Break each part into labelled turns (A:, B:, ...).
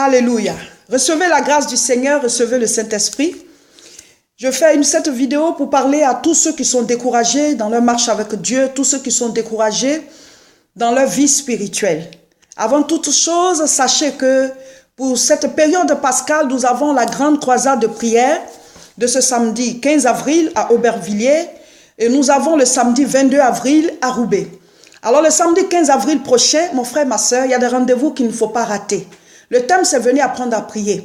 A: Alléluia. Recevez la grâce du Seigneur, recevez le Saint-Esprit. Je fais cette vidéo pour parler à tous ceux qui sont découragés dans leur marche avec Dieu, tous ceux qui sont découragés dans leur vie spirituelle. Avant toute chose, sachez que pour cette période pascale, nous avons la grande croisade de prière de ce samedi 15 avril à Aubervilliers et nous avons le samedi 22 avril à Roubaix. Alors le samedi 15 avril prochain, mon frère, ma soeur, il y a des rendez-vous qu'il ne faut pas rater. Le thème, c'est venir apprendre à prier.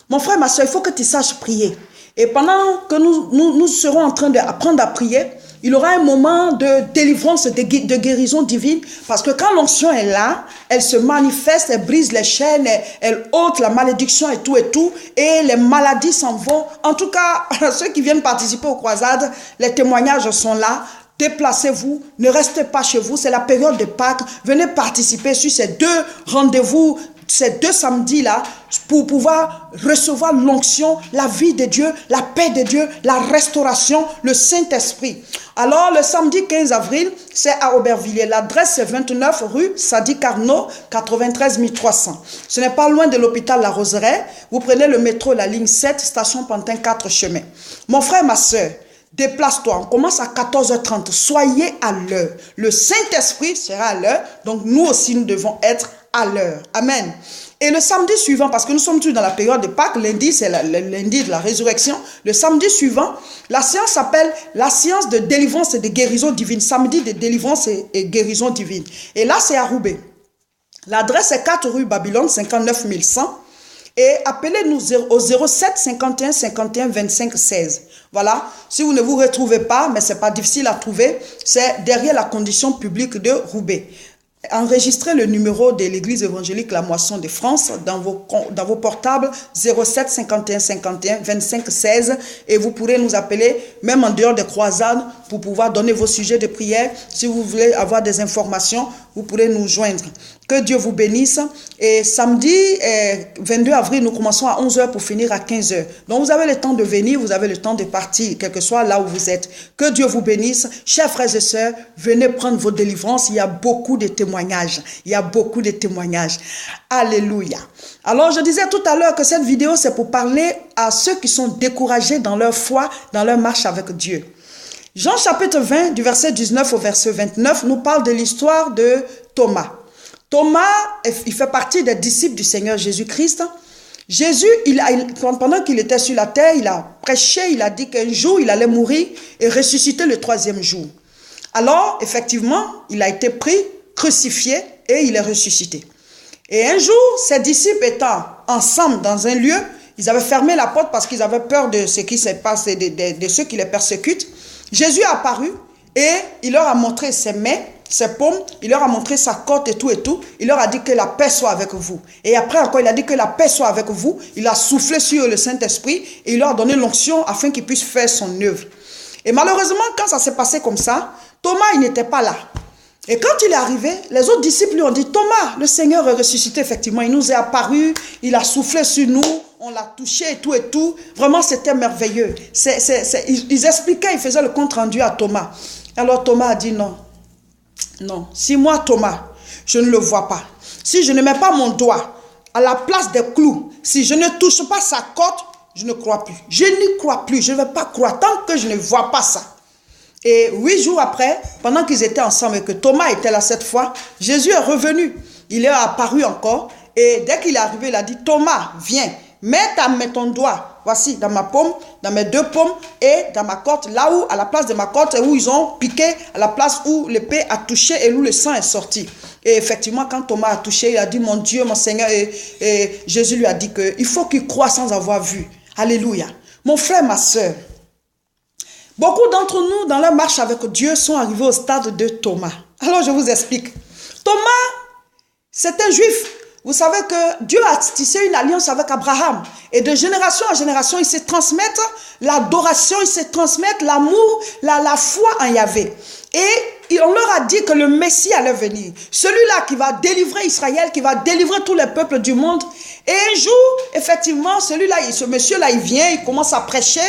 A: Mon frère, ma soeur, il faut que tu saches prier. Et pendant que nous serons en train d'apprendre à prier, il y aura un moment de délivrance, de guérison divine. Parce que quand l'onction est là, elle se manifeste, elle brise les chaînes, elle ôte la malédiction et tout. Et les maladies s'en vont. En tout cas, ceux qui viennent participer aux croisades, les témoignages sont là. Déplacez-vous, ne restez pas chez vous, c'est la période de Pâques. Venez participer sur ces deux rendez-vous, ces deux samedis-là, pour pouvoir recevoir l'onction, la vie de Dieu, la paix de Dieu, la restauration, le Saint-Esprit. Alors, le samedi 15 avril, c'est à Aubervilliers. L'adresse, c'est 29 rue Sadi Carnot, 93 300. Ce n'est pas loin de l'hôpital La Roseraie. Vous prenez le métro, la ligne 7, station Pantin 4 chemin. Mon frère, ma soeur, déplace-toi, on commence à 14h30, soyez à l'heure. Le Saint-Esprit sera à l'heure, donc nous aussi nous devons être à l'heure. Amen. Et le samedi suivant, parce que nous sommes tous dans la période de Pâques, lundi c'est le lundi de la résurrection, le samedi suivant, la séance s'appelle la séance de délivrance et de guérison divine, samedi de délivrance et guérison divine. Et là c'est à Roubaix. L'adresse est 4 rue Babylone, 59 100. Et appelez-nous au 07 51 51 25 16. Voilà, si vous ne vous retrouvez pas, mais ce n'est pas difficile à trouver, c'est derrière la condition publique de Roubaix. Enregistrez le numéro de l'église évangélique La Moisson de France dans vos portables 07 51 51 25 16 et vous pourrez nous appeler même en dehors des croisades pour pouvoir donner vos sujets de prière. Si vous voulez avoir des informations, vous pourrez nous joindre. Que Dieu vous bénisse. Et samedi 22 avril, nous commençons à 11h pour finir à 15h. Donc vous avez le temps de venir, vous avez le temps de partir, quel que soit là où vous êtes. Que Dieu vous bénisse. Chers frères et sœurs, venez prendre vos délivrances. Il y a beaucoup de témoignages. Il y a beaucoup de témoignages. Alléluia. Alors je disais tout à l'heure que cette vidéo, c'est pour parler à ceux qui sont découragés dans leur foi, dans leur marche avec Dieu. Jean chapitre 20, du verset 19 au verset 29, nous parle de l'histoire de Thomas. Thomas, il fait partie des disciples du Seigneur Jésus-Christ. Jésus, pendant qu'il était sur la terre, il a prêché, il a dit qu'un jour, il allait mourir et ressusciter le 3e jour. Alors, effectivement, il a été pris, crucifié et il est ressuscité. Et un jour, ses disciples étant ensemble dans un lieu, ils avaient fermé la porte parce qu'ils avaient peur de ce qui se passe, de ceux qui les persécutent. Jésus est apparu et il leur a montré ses mains, ses paumes, il leur a montré sa côte et tout. Il leur a dit que la paix soit avec vous. Et après encore, il a dit que la paix soit avec vous. Il a soufflé sur le Saint-Esprit et il leur a donné l'onction afin qu'il puisse faire son œuvre. Et malheureusement, quand ça s'est passé comme ça, Thomas, il n'était pas là. Et quand il est arrivé, les autres disciples lui ont dit, Thomas, le Seigneur est ressuscité, effectivement. Il nous est apparu, il a soufflé sur nous, on l'a touché et tout. Vraiment, c'était merveilleux. Ils expliquaient, ils faisaient le compte rendu à Thomas. Alors Thomas a dit non. Non, si moi, Thomas, je ne le vois pas, si je ne mets pas mon doigt à la place des clous, si je ne touche pas sa côte, je ne crois plus. Je n'y crois plus, je ne vais pas croire tant que je ne vois pas ça. Et 8 jours après, pendant qu'ils étaient ensemble et que Thomas était là cette fois, Jésus est revenu. Il est apparu encore et dès qu'il est arrivé, il a dit, Thomas, viens, mets ton doigt, voici, dans ma paume, dans mes 2 paumes et dans ma côte, là où, à la place de ma côte, où ils ont piqué, à la place où l'épée a touché et où le sang est sorti. Et effectivement, quand Thomas a touché, il a dit, mon Dieu, mon Seigneur, et Jésus lui a dit qu'il faut qu'il croie sans avoir vu. Alléluia. Mon frère, ma soeur, beaucoup d'entre nous, dans leur marche avec Dieu, sont arrivés au stade de Thomas. Alors, je vous explique. Thomas, c'est un juif. Vous savez que Dieu a tissé une alliance avec Abraham. Et de génération en génération, ils se transmettent l'adoration, ils se transmettent l'amour, la foi en Yahvé. Et on leur a dit que le Messie allait venir. Celui-là qui va délivrer Israël, qui va délivrer tous les peuples du monde. Et un jour, effectivement, ce monsieur-là, il vient, il commence à prêcher.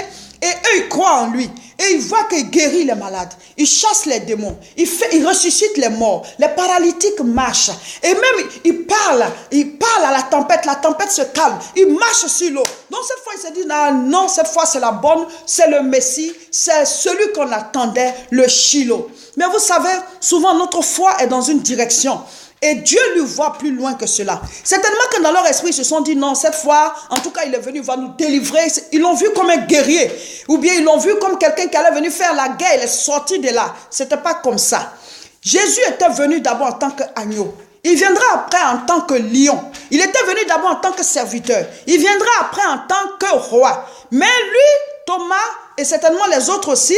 A: Et eux, ils croient en lui. Et ils voient qu'il guérit les malades. Il chasse les démons. Il ressuscite les morts. Les paralytiques marchent. Et même, il parle à la tempête. La tempête se calme. Il marche sur l'eau. Donc cette fois, il se dit, non, cette fois, c'est la bonne. C'est le Messie. C'est celui qu'on attendait, le Shiloh. Mais vous savez, souvent, notre foi est dans une direction. Et Dieu lui voit plus loin que cela. Certainement que dans leur esprit, ils se sont dit, non, cette fois, en tout cas, il est venu, il va nous délivrer. Ils l'ont vu comme un guerrier. Ou bien ils l'ont vu comme quelqu'un qui allait venir faire la guerre. Il est sorti de là. Ce n'était pas comme ça. Jésus était venu d'abord en tant qu'agneau. Il viendra après en tant que lion. Il était venu d'abord en tant que serviteur. Il viendra après en tant que roi. Mais lui, Thomas, et certainement les autres aussi,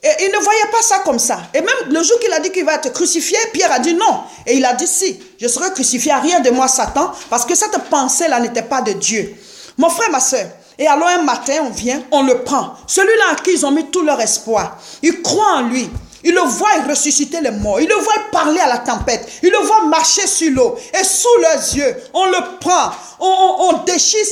A: et il ne voyait pas ça comme ça. Et même le jour qu'il a dit qu'il va être crucifié, Pierre a dit non. Et il a dit si, je serai crucifié, à rien de moi Satan, parce que cette pensée-là n'était pas de Dieu. Mon frère, ma soeur, et alors un matin, on vient, on le prend. Celui-là à qui ils ont mis tout leur espoir. Ils croient en lui. Il le voit ressusciter les morts. Il le voit parler à la tempête. Il le voit marcher sur l'eau. Et sous leurs yeux, on le prend. On déchire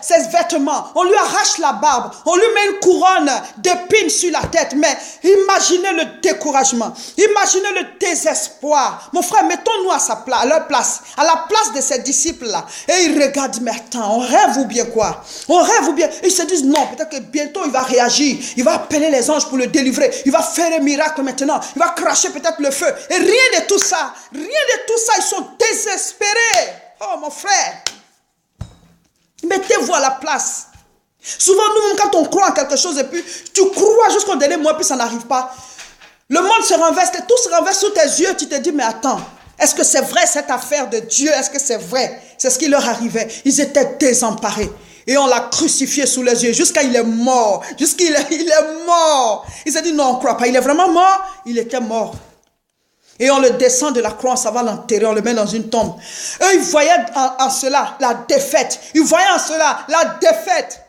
A: ses vêtements. On lui arrache la barbe. On lui met une couronne d'épines sur la tête. Mais imaginez le découragement. Imaginez le désespoir. Mon frère, mettons-nous à leur place. À la place de ces disciples-là. Et ils regardent, mais attends, on rêve ou bien quoi? On rêve ou bien? Ils se disent non, peut-être que bientôt il va réagir. Il va appeler les anges pour le délivrer. Il va faire un miracle maintenant. Il va cracher peut-être le feu. Et rien de tout ça. Rien de tout ça. Ils sont désespérés. Oh mon frère. Mettez-vous à la place. Souvent, nous, quand on croit en quelque chose et puis tu crois jusqu'au dernier mois puis ça n'arrive pas. Le monde se renverse, tout se renverse sous tes yeux. Tu te dis, mais attends, est-ce que c'est vrai cette affaire de Dieu? Est-ce que c'est vrai? C'est ce qui leur arrivait. Ils étaient désemparés. Et on l'a crucifié sous les yeux jusqu'à il est mort. Jusqu'il est mort. Ils se dit, non, on ne croit pas. Il est vraiment mort? Il était mort. Et on le descend de la croix, ça va l'enterrer, on le met dans une tombe. Eux, ils voyaient en cela la défaite. Ils voyaient en cela la défaite.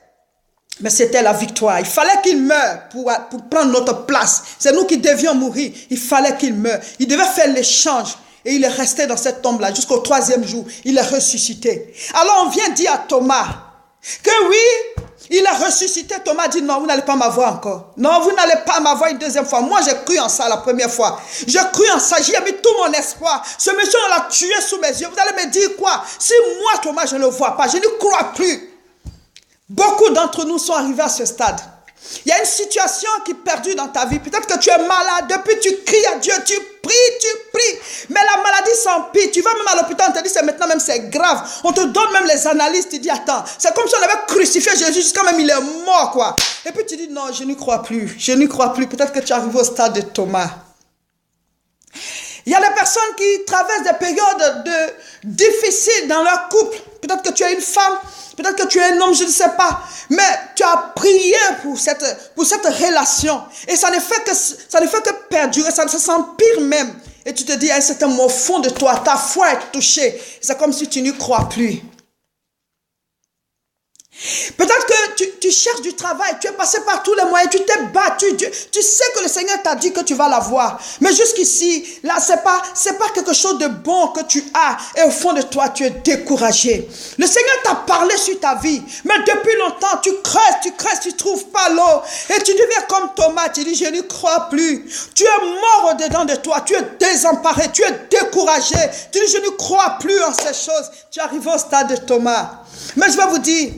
A: Mais c'était la victoire. Il fallait qu'il meure pour prendre notre place. C'est nous qui devions mourir. Il fallait qu'il meure. Il devait faire l'échange. Et il est resté dans cette tombe-là jusqu'au 3e jour. Il est ressuscité. Alors on vient dire à Thomas que oui, il a ressuscité. Thomas dit non, vous n'allez pas m'avoir encore. Non, vous n'allez pas m'avoir une deuxième fois. Moi, j'ai cru en ça la première fois. J'ai cru en ça. J'y ai mis tout mon espoir. Ce monsieur, on l'a tué sous mes yeux. Vous allez me dire quoi? Si moi, Thomas, je ne le vois pas, je ne crois plus. Beaucoup d'entre nous sont arrivés à ce stade. Il y a une situation qui perdure dans ta vie. Peut-être que tu es malade. Depuis, tu cries à Dieu. Tu pries. Mais la maladie s'empire. Tu vas même à l'hôpital. On te dit, c'est maintenant même, c'est grave. On te donne même les analyses. Tu dis, attends. C'est comme si on avait crucifié Jésus jusqu'à même il est mort, quoi. Et puis tu dis, non, je n'y crois plus. Je n'y crois plus. Peut-être que tu arrives au stade de Thomas. Il y a des personnes qui traversent des périodes difficiles dans leur couple. Peut-être que tu es une femme. Peut-être que tu es un homme, je ne sais pas. Mais tu as prié pour cette relation. Et ça ne fait que perdurer. Ça s'empire même. Et tu te dis, à un certain moment, au fond de toi, ta foi est touchée. C'est comme si tu n'y crois plus. Peut-être que tu cherches du travail, tu es passé par tous les moyens, tu t'es battu, tu sais que le Seigneur t'a dit que tu vas l'avoir. Mais jusqu'ici, là, c'est pas quelque chose de bon que tu as. Et au fond de toi, tu es découragé. Le Seigneur t'a parlé sur ta vie. Mais depuis longtemps, tu creuses, tu trouves pas l'eau. Et tu deviens comme Thomas, tu dis, je n'y crois plus. Tu es mort au-dedans de toi, tu es désemparé, tu es découragé. Tu dis, je ne crois plus en ces choses. Tu arrives au stade de Thomas. Mais je vais vous dire,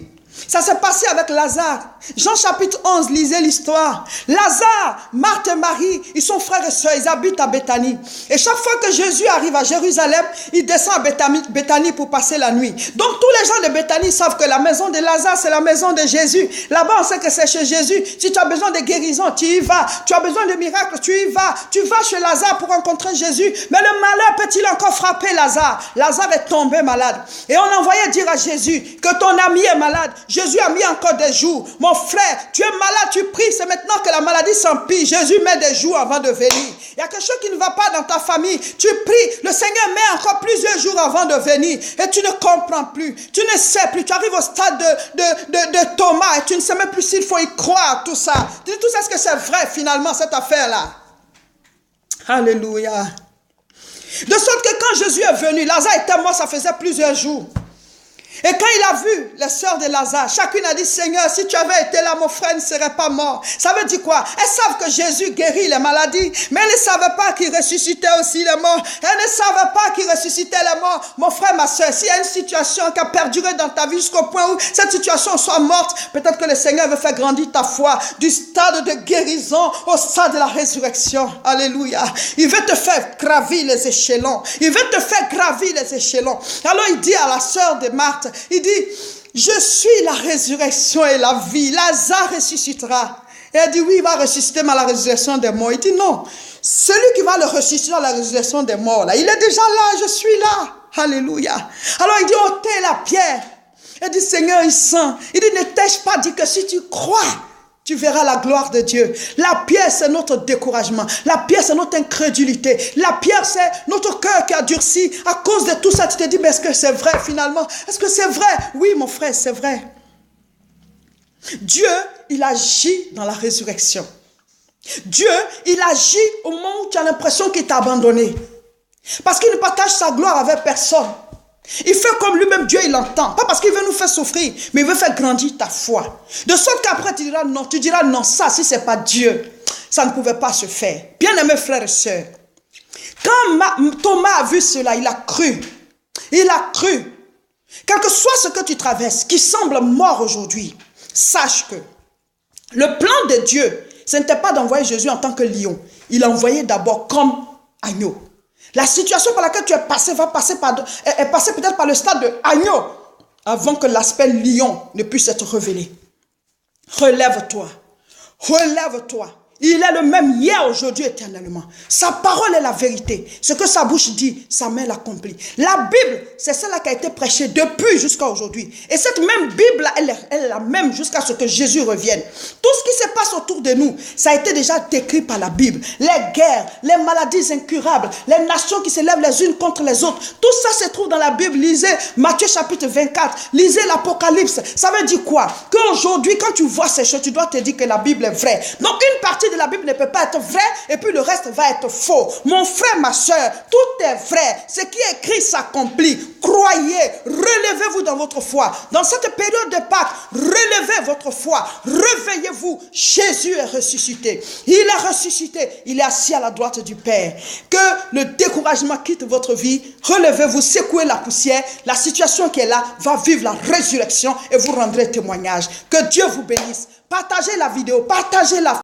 A: ça s'est passé avec Lazare. Jean chapitre 11, lisez l'histoire. Lazare, Marthe et Marie, ils sont frères et sœurs, ils habitent à Béthanie. Et chaque fois que Jésus arrive à Jérusalem, il descend à Béthanie pour passer la nuit. Donc tous les gens de Béthanie savent que la maison de Lazare, c'est la maison de Jésus. Là-bas, on sait que c'est chez Jésus. Si tu as besoin de guérison, tu y vas. Tu as besoin de miracles, tu y vas. Tu vas chez Lazare pour rencontrer Jésus. Mais le malheur peut-il encore frapper Lazare? Lazare est tombé malade. Et on envoyait dire à Jésus que ton ami est malade. Jésus a mis encore des jours. Mon frère, tu es malade, tu pries. C'est maintenant que la maladie s'empire. Jésus met des jours avant de venir. Il y a quelque chose qui ne va pas dans ta famille. Tu pries. Le Seigneur met encore plusieurs jours avant de venir. Et tu ne comprends plus. Tu ne sais plus. Tu arrives au stade de Thomas. Et tu ne sais même plus s'il faut y croire. Tout ça. Tu dis tout ça, est-ce que c'est vrai finalement cette affaire-là? Alléluia. De sorte que quand Jésus est venu, Lazare était mort, ça faisait plusieurs jours. Et quand il a vu les sœurs de Lazare, chacune a dit, Seigneur, si tu avais été là, mon frère ne serait pas mort. Ça veut dire quoi? Elles savent que Jésus guérit les maladies, mais elles ne savaient pas qu'il ressuscitait aussi les morts. Elles ne savaient pas qu'il ressuscitait les morts. Mon frère, ma soeur, s'il y a une situation qui a perduré dans ta vie jusqu'au point où cette situation soit morte, peut-être que le Seigneur veut faire grandir ta foi du stade de guérison au stade de la résurrection. Alléluia. Il veut te faire gravir les échelons. Il veut te faire gravir les échelons. Alors il dit à la sœur de Marthe, il dit, je suis la résurrection et la vie. Lazare ressuscitera. Et elle dit, oui, il va ressusciter mais à la résurrection des morts. Il dit, non, celui qui va le ressusciter à la résurrection des morts, là, il est déjà là, je suis là. Alléluia. Alors il dit, ôtez la pierre. Elle dit, Seigneur, il sent. Il dit, ne t'ai-je pas dit que si tu crois, tu verras la gloire de Dieu. La pierre, c'est notre découragement. La pierre, c'est notre incrédulité. La pierre, c'est notre cœur qui a durci. À cause de tout ça, tu te dis, mais est-ce que c'est vrai finalement? Est-ce que c'est vrai? Oui, mon frère, c'est vrai. Dieu, il agit dans la résurrection. Dieu, il agit au moment où tu as l'impression qu'il t'a abandonné. Parce qu'il ne partage sa gloire avec personne. Il fait comme lui-même, Dieu, il entend. Pas parce qu'il veut nous faire souffrir, mais il veut faire grandir ta foi. De sorte qu'après, tu diras non, ça, si ce n'est pas Dieu, ça ne pouvait pas se faire. Bien-aimés frères et sœurs, quand Thomas a vu cela, il a cru. Il a cru. Quel que soit ce que tu traverses, qui semble mort aujourd'hui, sache que le plan de Dieu, ce n'était pas d'envoyer Jésus en tant que lion. Il l'a envoyé d'abord comme agneau. La situation par laquelle tu es passé est passée peut-être par le stade de agneau avant que l'aspect lion ne puisse être révélé. Relève-toi. Relève-toi. Il est le même hier, aujourd'hui, éternellement. Sa parole est la vérité. Ce que sa bouche dit, sa main l'accomplit. La Bible, c'est celle qui a été prêchée depuis jusqu'à aujourd'hui. Et cette même Bible, elle est la même jusqu'à ce que Jésus revienne. Tout ce qui se passe autour de nous, ça a été déjà décrit par la Bible. Les guerres, les maladies incurables, les nations qui se lèvent les unes contre les autres. Tout ça se trouve dans la Bible. Lisez Matthieu chapitre 24. Lisez l'Apocalypse. Ça veut dire quoi? Qu'aujourd'hui, quand tu vois ces choses, tu dois te dire que la Bible est vraie. Donc, une partie de la Bible ne peut pas être vraie et puis le reste va être faux. Mon frère, ma soeur, tout est vrai. Ce qui est écrit s'accomplit. Croyez, relevez-vous dans votre foi. Dans cette période de Pâques, relevez votre foi. Réveillez-vous. Jésus est ressuscité. Il est ressuscité. Il est assis à la droite du Père. Que le découragement quitte votre vie. Relevez-vous, secouez la poussière. La situation qui est là va vivre la résurrection et vous rendrez témoignage. Que Dieu vous bénisse. Partagez la vidéo, partagez la